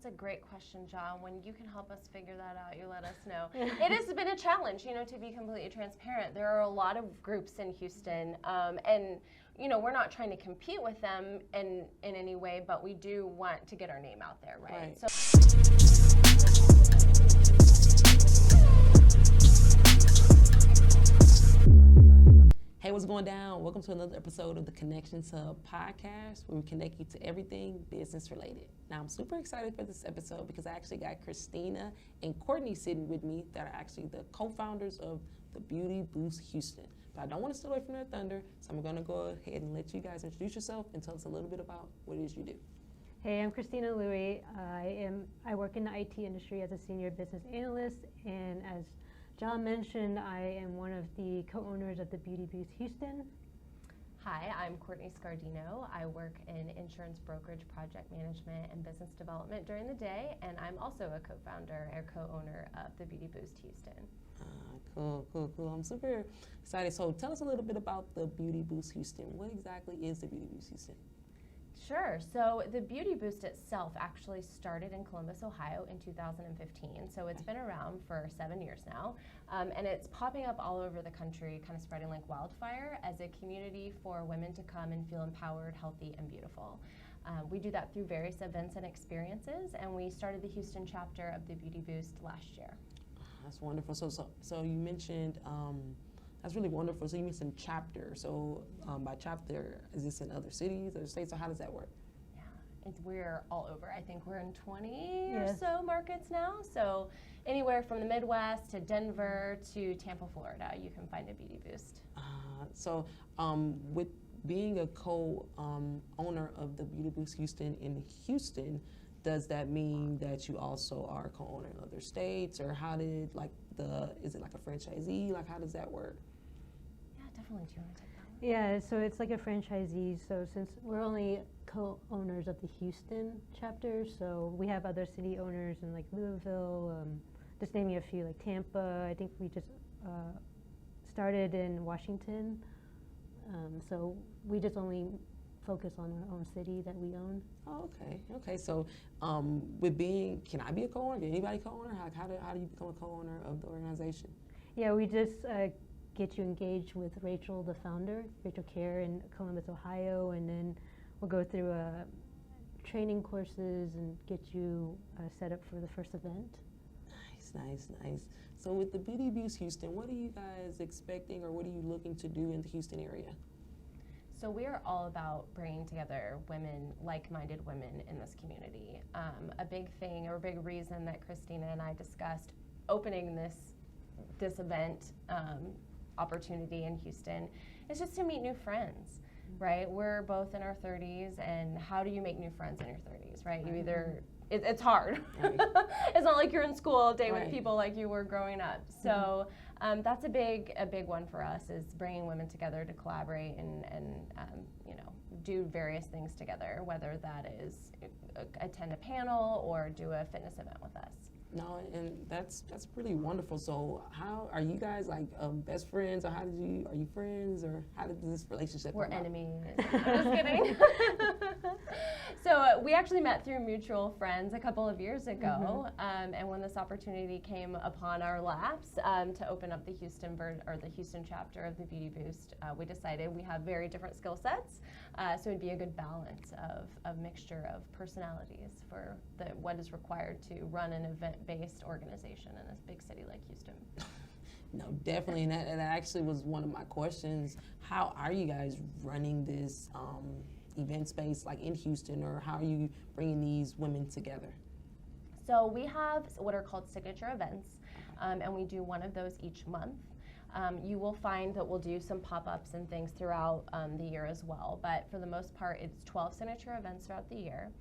a great question, John. When you can help us figure that out, you let us know. It has been a challenge, to be completely transparent. There are a lot of groups in Houston, and we're not trying to compete with them in any way, but we do want to get our name out there, right? So. Hey, what's going down? Welcome to another episode of the Connections Hub podcast, where we connect you to everything business related. Now, I'm super excited for this episode because I actually got Christina and Courtney sitting with me that are actually the co-founders of the Beauty Boost Houston. But I don't want to steal away from their thunder, so I'm going to go ahead and let you guys introduce yourself and tell us a little bit about what it is you do. Hey, I'm Christina Louie. I work in the IT industry as a senior business analyst, and as John mentioned, I am one of the co-owners of the Beauty Boost Houston. Hi, I'm Courtney Scardino. I work in insurance brokerage, project management, and business development during the day, and I'm also a co-founder or co-owner of the Beauty Boost Houston. Cool. I'm super excited. So tell us a little bit about the Beauty Boost Houston. What exactly is the Beauty Boost Houston? Sure. So the Beauty Boost itself actually started in Columbus, Ohio in 2015. So it's been around for 7 years now. And it's popping up all over the country, kind of spreading like wildfire as a community for women to come and feel empowered, healthy, and beautiful. We do that through various events and experiences. And we started the Houston chapter of the Beauty Boost last year. That's wonderful. So you mentioned, that's really wonderful. So you mentioned chapter. So by chapter, is this in other cities, other states, or how does that work? Yeah, we're all over. I think we're in 20 or so markets now. So anywhere from the Midwest to Denver to Tampa, Florida, you can find a Beauty Boost. With being a co-owner of the Beauty Boost Houston in Houston, does that mean that you also are a co-owner in other states, or is it like a franchisee? Like, how does that work? Yeah, definitely. Do you want to take that one? Yeah, so it's like a franchisee. So since we're only co-owners of the Houston chapter, so we have other city owners in like Louisville, just naming a few, like Tampa. I think we just started in Washington. So we just only focus on our own city that we own. Oh, okay. So, can I be a co-owner? Can anybody co-owner? How do you become a co-owner of the organization? Yeah, we just get you engaged with Rachel, the founder, Rachel Kerr in Columbus, Ohio, and then we'll go through training courses and get you set up for the first event. Nice. So with the Beauty Boost Houston, what are you guys expecting, or what are you looking to do in the Houston area? So we are all about bringing together women, like-minded women in this community. A big thing, or a big reason that Christina and I discussed opening this event opportunity in Houston is just to meet new friends, right? We're both in our 30s, and how do you make new friends in your 30s, right? You either, it's hard. Right. It's not like you're in school all day with people like you were growing up. So that's a big one for us, is bringing women together to collaborate and do various things together, whether that is attend a panel or do a fitness event with us. No, and that's really wonderful. So how are you guys, like, best friends, or are you friends, or how did this relationship We're come about? enemies. I'm just kidding. So we actually met through mutual friends a couple of years ago, and when this opportunity came upon our laps to open up the Houston chapter of the Beauty Boost, we decided we have very different skill sets, so it'd be a good balance of mixture of personalities for what is required to run an event-based organization in a big city like Houston. No, definitely, and that actually was one of my questions. How are you guys running this event space, like in Houston, or how are you bringing these women together? So we have what are called signature events, and we do one of those each month. You will find that we'll do some pop-ups and things throughout the year as well, but for the most part, it's 12 signature events throughout the year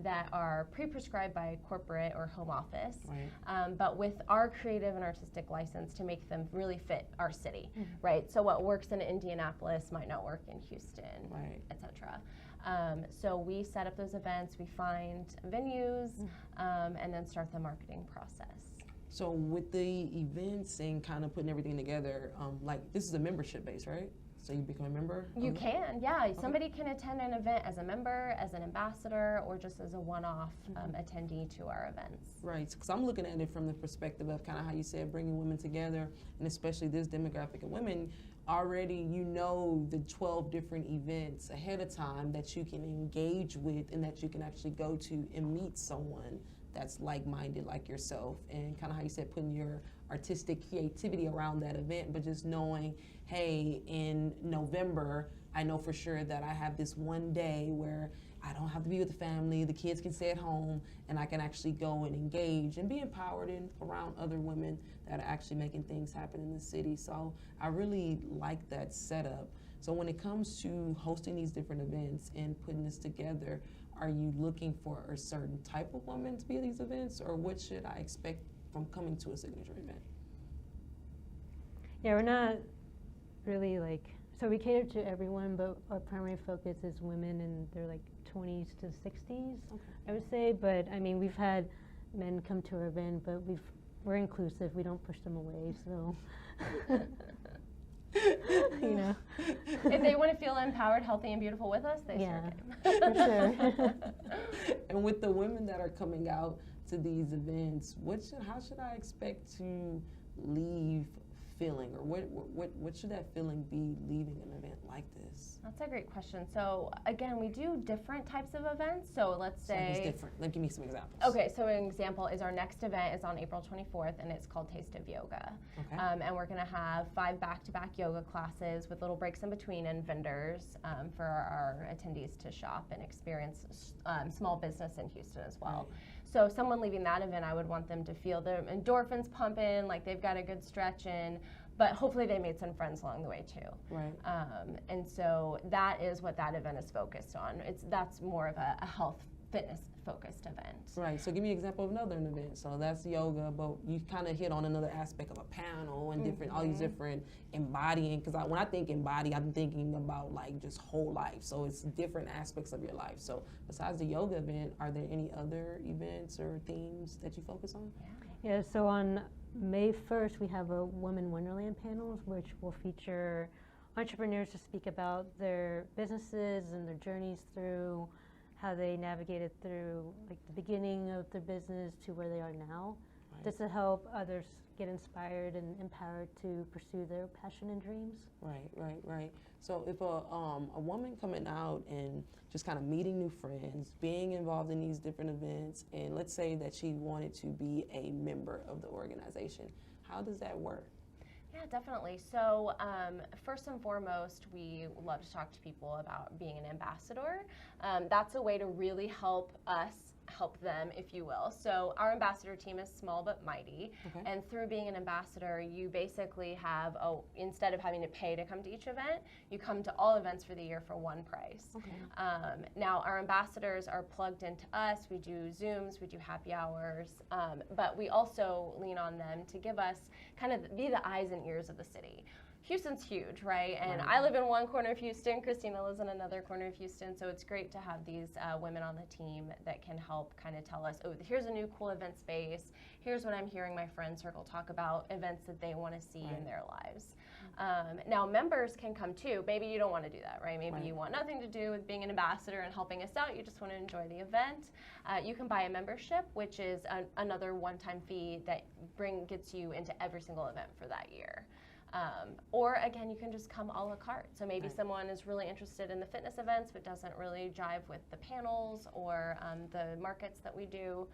that are pre-prescribed by corporate or home office, but with our creative and artistic license to make them really fit our city, right? So what works in Indianapolis might not work in Houston, etc. So we set up those events, we find venues, and then start the marketing process. So with the events and kind of putting everything together, like, this is a membership base, right? So you become a member? You can, yeah. Somebody can attend an event as a member, as an ambassador, or just as a one-off attendee to our events. Right, because I'm looking at it from the perspective of kind of how you said bringing women together, and especially this demographic of women. Already you know the 12 different events ahead of time that you can engage with and that you can actually go to and meet someone that's like-minded like yourself, and kind of how you said putting your artistic creativity around that event, but just knowing, hey, in November, I know for sure that I have this one day where I don't have to be with the family, the kids can stay at home, and I can actually go and engage and be empowered in around other women that are actually making things happen in the city. So I really like that setup. So when it comes to hosting these different events and putting this together, are you looking for a certain type of woman to be at these events, or what should I expect from coming to a signature event? Yeah, we're not really so we cater to everyone, but our primary focus is women in their 20s to 60s, I would say. But I mean, we've had men come to our event, but we're inclusive. We don't push them away, so you know. If they want to feel empowered, healthy, and beautiful with us, they sure can. For sure. And with the women that are coming out to these events, how should I expect to leave feeling, or what should that feeling be leaving an event like this? That's a great question. So again, we do different types of events. So let's say it's different. Give me some examples. Okay, so an example is our next event is on April 24th, and it's called Taste of Yoga. Okay. And we're going to have 5 back-to-back yoga classes with little breaks in between, and vendors for our attendees to shop and experience small business in Houston as well. Right. So someone leaving that event, I would want them to feel their endorphins pumping, like they've got a good stretch in, but hopefully they made some friends along the way too. Right. And so that is what that event is focused on. That's more of a health, fitness focused event. Right, so give me an example of another event. So that's yoga, but you kind of hit on another aspect of a panel and different, all these different embodying, because when I think embody, I'm thinking about just whole life. So it's different aspects of your life. So besides the yoga event, are there any other events or themes that you focus on? Yeah, so on May 1st, we have a Women Wonderland panels, which will feature entrepreneurs to speak about their businesses and their journeys through how they navigated through the beginning of their business to where they are now, just to help others get inspired and empowered to pursue their passion and dreams. Right. So if a woman coming out and just kind of meeting new friends, being involved in these different events, and let's say that she wanted to be a member of the organization, how does that work? Yeah, definitely. So first and foremost, we love to talk to people about being an ambassador. That's a way to really help us help them, if you will. So our ambassador team is small but mighty. Okay. And through being an ambassador, you basically have, instead of having to pay to come to each event, you come to all events for the year for one price. Okay. Now, our ambassadors are plugged into us. We do Zooms, we do happy hours, but we also lean on them to give us be the eyes and ears of the city. Houston's huge, right? And I live in one corner of Houston. Christina lives in another corner of Houston. So it's great to have these women on the team that can help tell us, here's a new cool event space. Here's what I'm hearing my friend circle talk about, events that they want to see in their lives. Now, members can come too. Maybe you don't want to do that, right? Maybe you want nothing to do with being an ambassador and helping us out. You just want to enjoy the event. You can buy a membership, which is another one-time fee that gets you into every single event for that year. Or again, you can just come a la carte. So maybe someone is really interested in the fitness events but doesn't really jive with the panels or the markets that we do.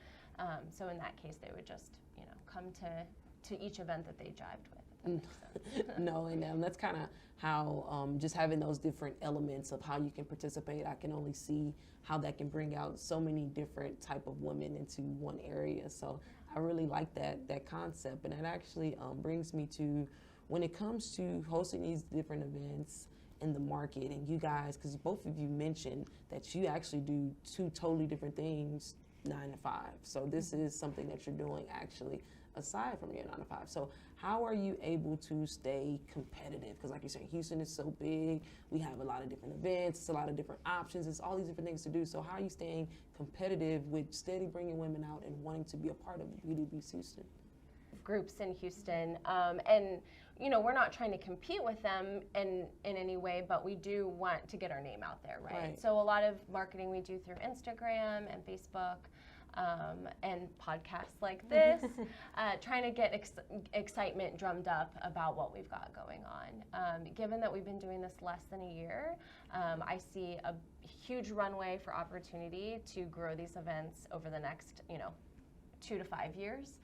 So in that case, they would just come to each event that they jived with. If that makes sense. No, and that's kind of how just having those different elements of how you can participate. I can only see how that can bring out so many different type of women into one area. So I really like that concept, and it actually brings me to, when it comes to hosting these different events in the market, and you guys, because both of you mentioned that you actually do 2 totally different things 9 to 5. So this is something that you're doing actually aside from your 9 to 5. So how are you able to stay competitive? Because like you're saying, Houston is so big. We have a lot of different events. It's a lot of different options. It's all these different things to do. So how are you staying competitive with steady bringing women out and wanting to be a part of B2B Houston? groups in Houston, and you know, we're not trying to compete with them in any way, but we do want to get our name out there, right? So a lot of marketing we do through Instagram and Facebook, and podcasts like this, trying to get excitement drummed up about what we've got going on. Given that we've been doing this less than a year, I see a huge runway for opportunity to grow these events over the next, 2 to 5 years,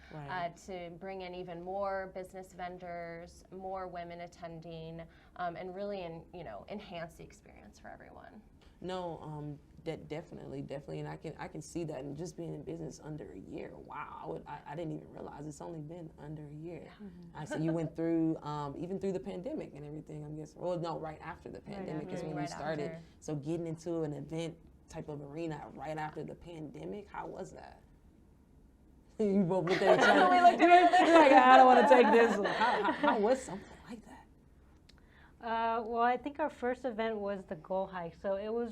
to bring in even more business vendors, more women attending, and really, enhance the experience for everyone. No, that definitely, and I can see that, and just being in business under a year. Wow, I didn't even realize it's only been under a year. I see you went through even through the pandemic and everything. I'm guessing. Well, no, right after the pandemic is when you started. So getting into an event type of arena right after the pandemic, how was that? You both looked at each other. We looked at each like, I don't want to take this. How was something like that? Well, I think our first event was the goal hike, so it was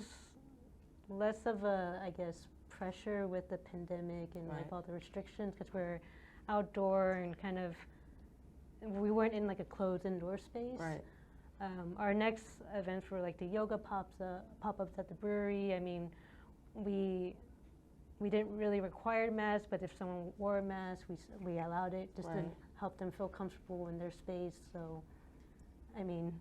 less of a, I guess, pressure with the pandemic and like all the restrictions, because we're outdoor and kind of, we weren't in like a closed indoor space. Right. Our next events were like the yoga pop-ups at the brewery. I mean, we didn't really require masks, but if someone wore a mask, we allowed it just to help them feel comfortable in their space. So, I mean,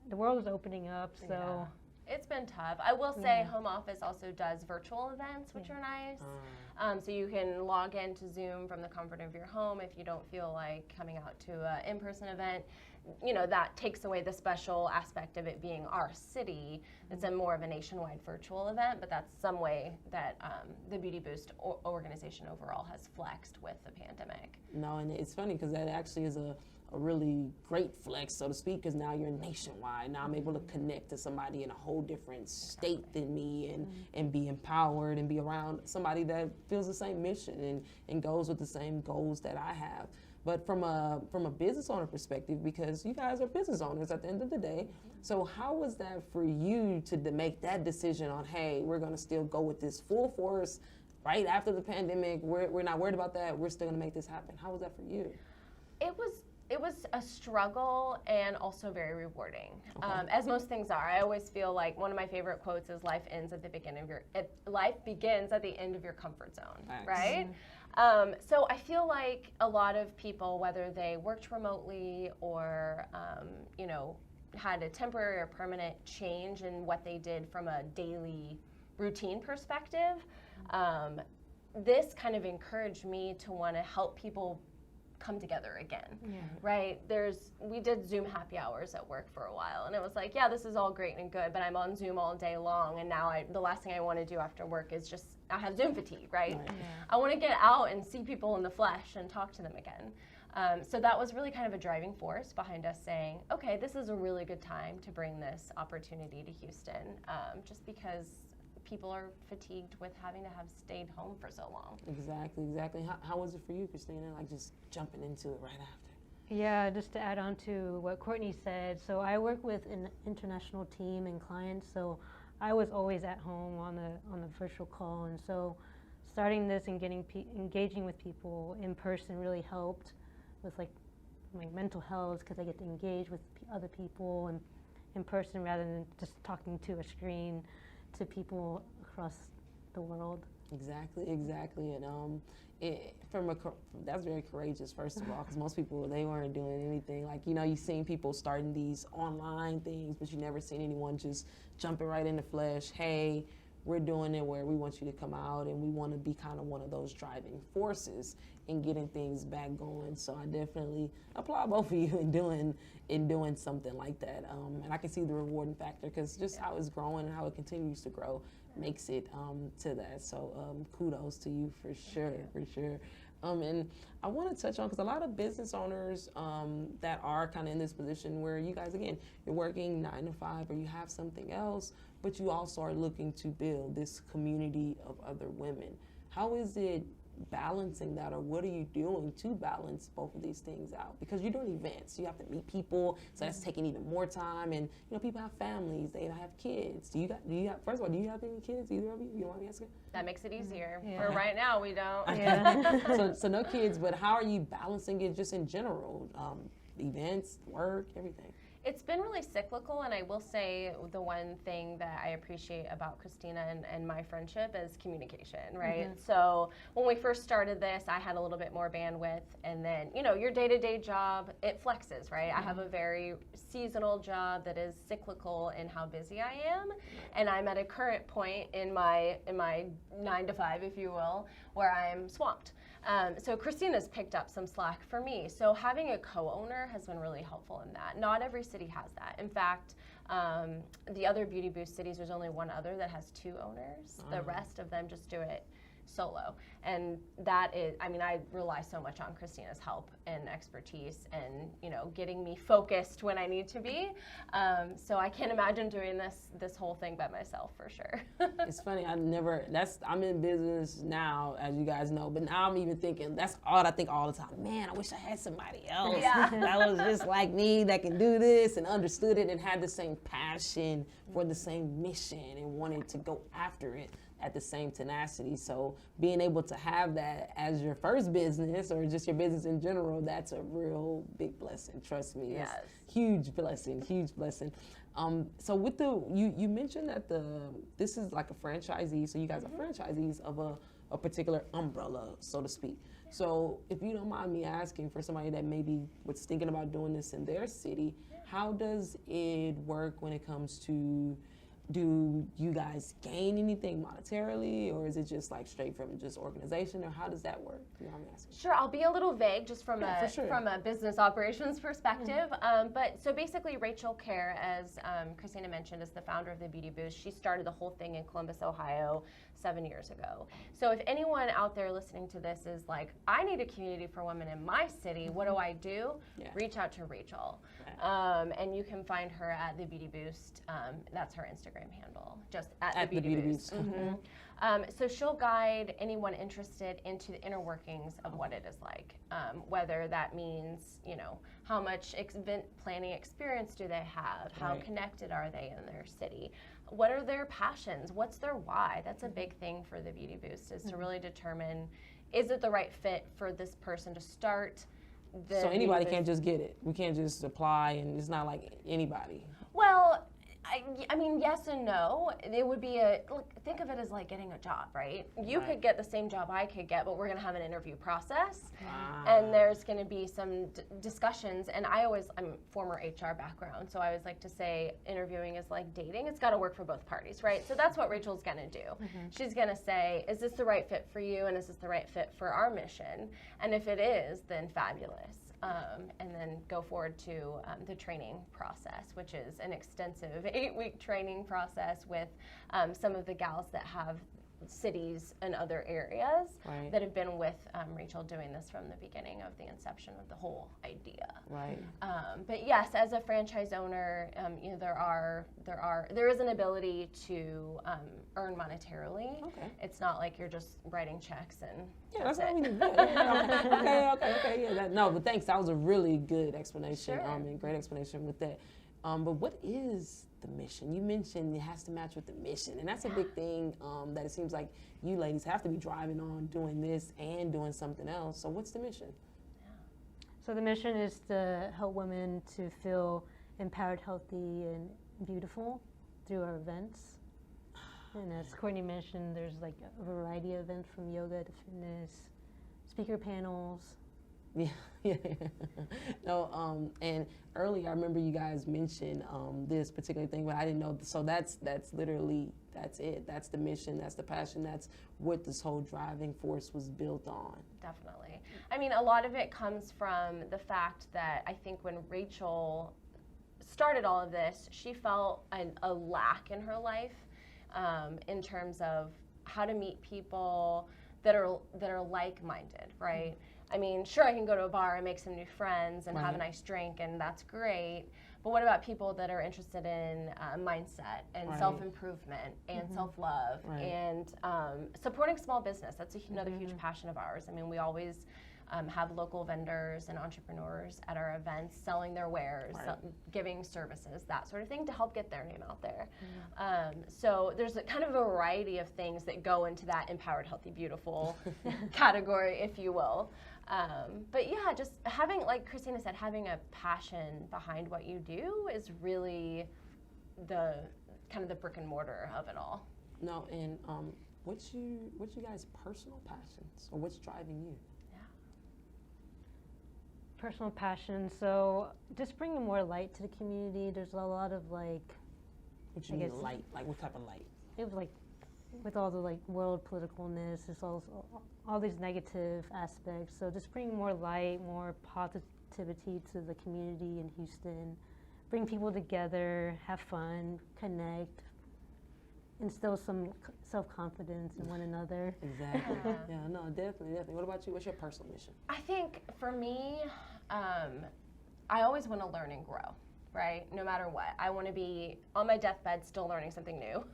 the world is opening up, so. Yeah. It's been tough. I will say home office also does virtual events, which are nice. So you can log into Zoom from the comfort of your home if you don't feel like coming out to an in-person event. You know, that takes away the special aspect of it being our city. It's a more of a nationwide virtual event, but that's some way that the Beauty Boost organization overall has flexed with the pandemic. No, and it's funny because that actually is a really great flex, so to speak, because now you're nationwide. Now I'm able to connect to somebody in a whole different state than me and be empowered and be around somebody that feels the same mission and goes with the same goals that I have. But from a business owner perspective, because you guys are business owners at the end of the day, so how was that for you to make that decision on, hey, we're going to still go with this full force right after the pandemic, we're not worried about that, we're still going to make this happen? How was that for you? It was a struggle and also very rewarding, as most things are. I always feel like one of my favorite quotes is life begins at the end of your comfort zone, right? So I feel like a lot of people, whether they worked remotely or had a temporary or permanent change in what they did from a daily routine perspective, this kind of encouraged me to want to help people come together again, right? We did Zoom happy hours at work for a while, and it was like, yeah, this is all great and good, but I'm on Zoom all day long, and now the last thing I want to do after work is I have Zoom fatigue, right? I want to get out and see people in the flesh and talk to them again. So that was really kind of a driving force behind us saying, okay, this is a really good time to bring this opportunity to Houston, just because people are fatigued with having to have stayed home for so long. Exactly. How was it for you, Christina, like just jumping into it right after? Yeah, just to add on to what Courtney said, so I work with an international team and clients, so I was always at home on the virtual call, and so starting this and engaging with people in person really helped with like my mental health, because I get to engage with other people and in person rather than just talking to a screen to people across the world. Exactly, and that's very courageous, first of all, because most people, they weren't doing anything. Like, you've seen people starting these online things, but you never seen anyone just jumping right in the flesh. Hey, we're doing it where we want you to come out, and we want to be kind of one of those driving forces in getting things back going. So I definitely applaud both of you in doing something like that. And I can see the rewarding factor, because just how it's growing and how it continues to grow makes it to that. So kudos to you for sure. And I want to touch on, because a lot of business owners that are kind of in this position where you guys, again, you're working 9 to 5 or you have something else, but you also are looking to build this community of other women. How is it balancing that, or what are you doing to balance both of these things out? Because you're doing events, you have to meet people, so that's taking even more time. And people have families, they have kids. Do you have? First of all, do you have any kids? Either of you? You don't want me asking? That makes it easier. Yeah. For right now, we don't. Yeah. So no kids, but how are you balancing it just in general? Events, work, everything. It's been really cyclical, and I will say the one thing that I appreciate about Christina and my friendship is communication, right? Mm-hmm. So when we first started this, I had a little bit more bandwidth, and then, your day-to-day job, it flexes, right? I have a very seasonal job that is cyclical in how busy I am, and I'm at a current point in my 9 to 5, if you will, where I'm swamped. So Christina's picked up some slack for me. So having a co-owner has been really helpful in that. Not every city has that. In fact, the other Beauty Boost cities, there's only one other that has 2 owners. The rest of them just do it solo. And that is, I rely so much on Christina's help and expertise and, getting me focused when I need to be. So I can't imagine doing this whole thing by myself for sure. It's funny, I'm in business now, as you guys know, but now I'm even thinking, that's all I think all the time. Man, I wish I had somebody else that was just like me, that can do this and understood it and had the same passion for the same mission and wanted to go after it at the same tenacity. So being able to have that as your first business or just your business in general, that's a real big blessing. Trust me. Yes. It's huge blessing. So with you mentioned that this is like a franchisee, so you guys are franchisees of a particular umbrella, so to speak. So if you don't mind me asking, for somebody that maybe was thinking about doing this in their city, how does it work when it comes to, do you guys gain anything monetarily, or is it just like straight from just organization, or how does that work? You know what I'm asking? Sure, I'll be a little vague just from from a business operations perspective. But so basically, Rachel Kerr, as Christina mentioned, is the founder of the Beauty Boost. She started the whole thing in Columbus, Ohio, 7 years ago. So if anyone out there listening to this is like, I need a community for women in my city, what do I do? Yeah. Reach out to Rachel. And you can find her at the Beauty Boost. That's her Instagram handle, just at the Beauty Boost. So she'll guide anyone interested into the inner workings of what it is like, whether that means, how much event planning experience do they have, how connected are they in their city, what are their passions, what's their why. That's a big thing for the Beauty Boost, is to really determine, is it the right fit for this person to start. So anybody can't just get it. We can't just apply, and it's not like anybody. Well, I mean, yes and no. It would be think of it as like getting a job, right? You could get the same job I could get, but we're going to have an interview process, and there's going to be some discussions. And I'm former HR background, so I always like to say interviewing is like dating. It's got to work for both parties, right? So that's what Rachel's going to do. She's going to say, is this the right fit for you, and is this the right fit for our mission? And if it is, then fabulous. And then go forward to the training process, which is an extensive 8-week training process with some of the gals that have cities and other areas that have been with Rachel doing this from the beginning of the inception of the whole idea. But yes, as a franchise owner, there is an ability to earn monetarily. It's not like you're just writing checks and that's what it. we need. Okay. Yeah, but thanks. That was a really good explanation. And great explanation with that. But what is the mission? You mentioned it has to match with the mission, and that's a big thing that it seems like you ladies have to be driving on, doing this and doing something else. So what's the mission? So the mission is to help women to feel empowered, healthy, and beautiful through our events. And as Courtney mentioned, there's like a variety of events, from yoga to fitness, speaker panels. No, and earlier I remember you guys mentioned this particular thing, but I didn't know. So that's literally, that's it. That's the mission. That's the passion. That's what this whole driving force was built on. Definitely. I mean, a lot of it comes from the fact that I think when Rachel started all of this, she felt a lack in her life in terms of how to meet people that are like-minded, right? I mean, sure, I can go to a bar and make some new friends and have a nice drink, and that's great. but what about people that are interested in mindset and Right. self-improvement and self-love Right. and supporting small business? That's another huge passion of ours. I mean, we always have local vendors and entrepreneurs at our events selling their wares, Right. giving services, that sort of thing to help get their name out there. So there's a kind of a variety of things that go into that empowered, healthy, beautiful category, if you will. But yeah, just having, like Christina said, having a passion behind what you do is really the kind of the brick and mortar of it all. No, and what's you guys' personal passions, or what's driving you? Personal passion, so just bringing more light to the community. There's a lot of like, What you I mean guess- light? Like what type of light? it was like, with all the like world politicalness, there's also all these negative aspects. So just bringing more light, more positivity to the community in Houston, bring people together, have fun, connect, instill some self-confidence in one another. Exactly. Yeah. Yeah, no, definitely. What about you? What's your personal mission? I think for me, I always want to learn and grow, right? No matter what. I want to be on my deathbed still learning something new.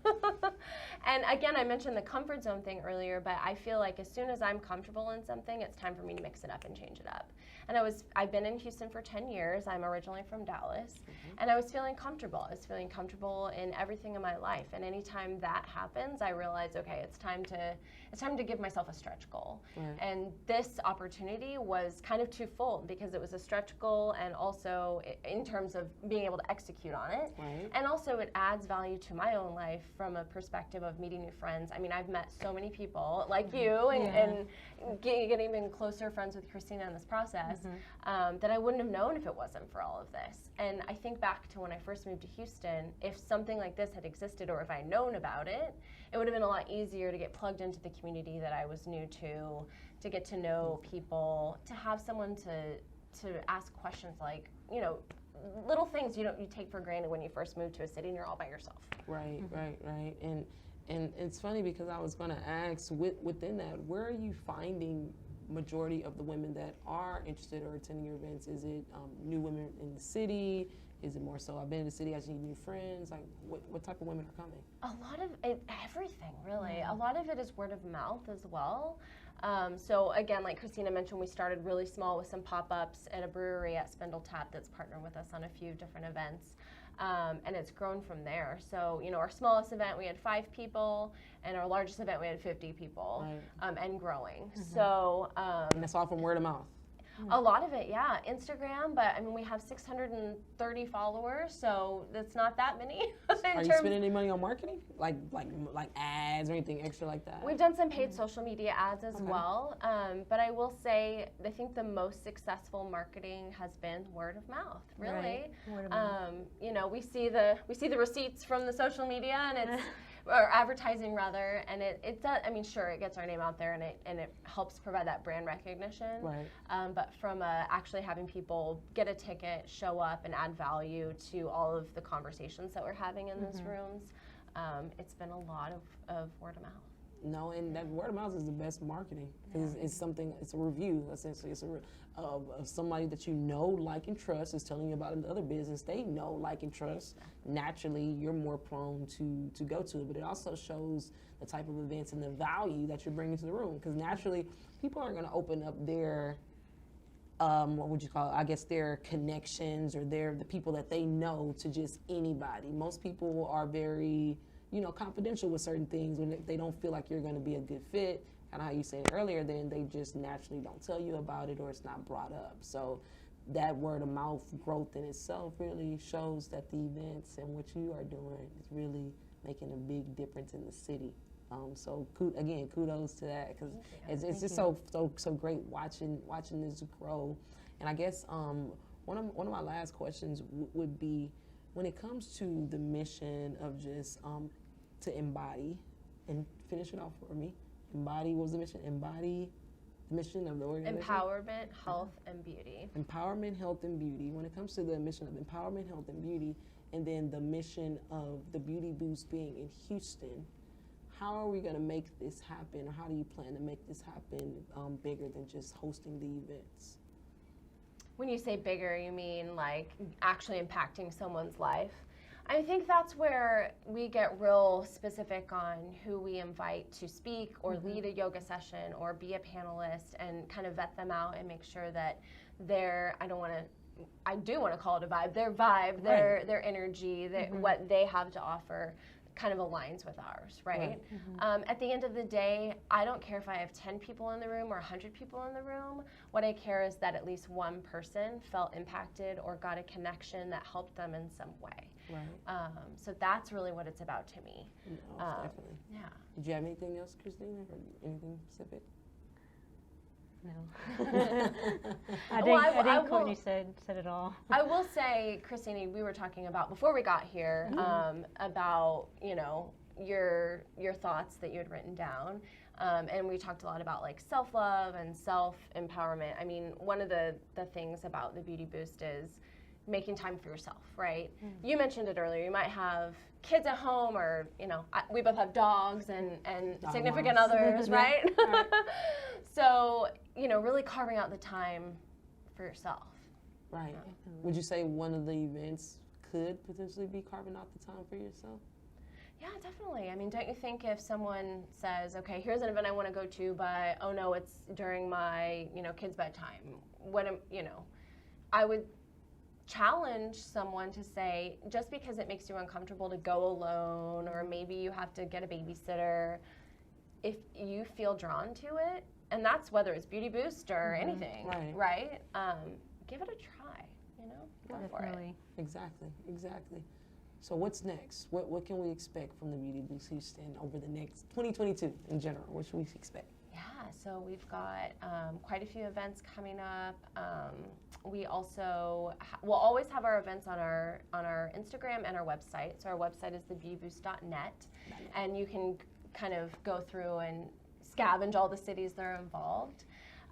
And again, I mentioned the comfort zone thing earlier, but I feel like as soon as I'm comfortable in something, it's time for me to mix it up and change it up. And I've been in Houston for 10 years. I'm originally from Dallas. And I was feeling comfortable. I was feeling comfortable in everything in my life. And anytime that happens, I realize, okay, it's time to give myself a stretch goal. Right. And this opportunity was kind of twofold, because it was a stretch goal and also in terms of being able to execute on it. Right. And also it adds value to my own life from a perspective of meeting new friends. I mean, I've met so many people like you and getting even closer friends with Christina in this process that I wouldn't have known if it wasn't for all of this. And I think back to when I first moved to Houston, if something like this had existed or if I'd known about it, it would have been a lot easier to get plugged into the community that I was new to get to know people, to have someone to ask questions like, you know, little things you take for granted when you first move to a city and you're all by yourself. Right, right. And it's funny because I was going to ask, within that, where are you finding majority of the women that are interested or attending your events? Is it new women in the city? Is it more so, I've been in the city, I just need new friends? Like, what type of women are coming? A lot of it, everything, really. A lot of it is word of mouth as well. So again, like Christina mentioned, we started really small with some pop-ups at a brewery at Spindle Tap that's partnered with us on a few different events. And it's grown from there. So, you know, our smallest event, we had 5 people, and our largest event, we had 50 people, and growing. So, And that's all from word of mouth. a lot of it, yeah, Instagram, but I mean, we have 630 followers, so that's not that many. Are you spending any money on marketing? Like ads or anything extra like that? We've done some paid social media ads as well, but I will say, I think the most successful marketing has been word of mouth, really. Right. Word of mouth. You know, we see the receipts from the social media, and it's or advertising rather, and it does. I mean, sure, it gets our name out there, and it helps provide that brand recognition. Right. But from actually having people get a ticket, show up, and add value to all of the conversations that we're having in those rooms, it's been a lot of word of mouth. No, and that word of mouth is the best marketing. It's something. It's a review essentially. It's of somebody that you know, like, and trust is telling you about another business. They know, like, and trust. Naturally, you're more prone to go to it. But it also shows the type of events and the value that you're bringing to the room. Because naturally, people aren't going to open up their what would you call it? I guess their connections or the people that they know to just anybody. Most people are very, confidential with certain things. When they don't feel like you're going to be a good fit, kind of how you said earlier, then they just naturally don't tell you about it or it's not brought up. So that word of mouth growth in itself really shows that the events and what you are doing is really making a big difference in the city. So again, kudos to that, because it's just so great watching this grow. And I guess one of my last questions would be, when it comes to the mission of just to embody, and finish it off for me. Embody, what was the mission? Embody the mission of the organization? Empowerment, health, and beauty. Empowerment, health, and beauty. When it comes to the mission of empowerment, health, and beauty, and then the mission of the Beauty Boost being in Houston, how are we going to make this happen, or how do you plan to make this happen bigger than just hosting the events? When you say bigger, you mean like actually impacting someone's life? I think that's where we get real specific on who we invite to speak or lead a yoga session or be a panelist, and kind of vet them out and make sure that I do want to call it a vibe, their energy, what they have to offer kind of aligns with ours, right? At the end of the day, I don't care if I have 10 people in the room or 100 people in the room. What I care is that at least one person felt impacted or got a connection that helped them in some way. Right. So that's really what it's about to me. No, definitely. Yeah. Did you have anything else, Christina, or anything specific? No. I think Courtney said it all. I will say, Christina, we were talking about before we got here about your thoughts that you had written down, and we talked a lot about like self-love and self-empowerment. I mean, one of the things about the Beauty Boost is making time for yourself, right? You mentioned it earlier. You might have kids at home, or we both have dogs and significant others, right? Right. So really carving out the time for yourself. Right. Would you say one of the events could potentially be carving out the time for yourself? Yeah, definitely. I mean, don't you think if someone says, okay, here's an event I want to go to, but oh no, it's during my kids' bedtime. I would challenge someone to say, just because it makes you uncomfortable to go alone, or maybe you have to get a babysitter, if you feel drawn to it, and that's whether it's Beauty Boost or anything, right? Give it a try, go for it. Exactly. So what's next? What can we expect from the Beauty Boost Houston over the next 2022 in general? What should we expect? Yeah, so we've got quite a few events coming up. We also we'll always have our events on our Instagram and our website. So our website is thebeautyboost.net, and you can kind of go through and scavenge all the cities that are involved.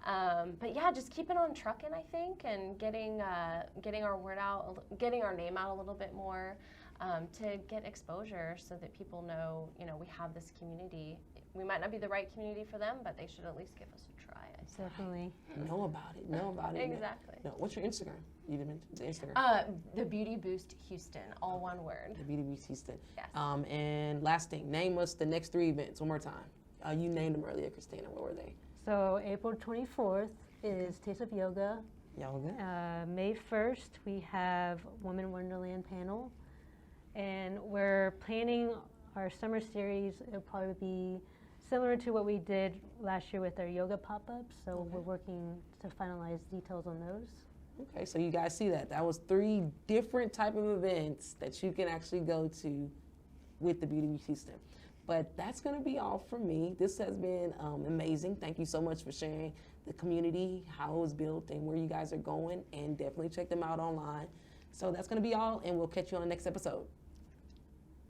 But yeah, just keeping on trucking, I think, and getting our word out, getting our name out a little bit more, to get exposure so that people know, we have this community. We might not be the right community for them, but they should at least give us a try. Definitely. Know about it. Exactly. No, what's your Instagram? You didn't mention the Instagram. The Beauty Boost Houston, all one word. The Beauty Boost Houston. Yes. And last thing, name us the next 3 events one more time. You named them earlier, Christina. What were they? So April 24th is Taste of Yoga. May 1st, we have Women Wonderland panel. And we're planning our summer series. It'll probably be similar to what we did last year with our yoga pop-ups. So we're working to finalize details on those. Okay, so you guys see that. That was 3 different type of events that you can actually go to with the Beauty Boost Houston. But that's going to be all from me. This has been amazing. Thank you so much for sharing the community, how it was built, and where you guys are going. And definitely check them out online. So that's going to be all, and we'll catch you on the next episode.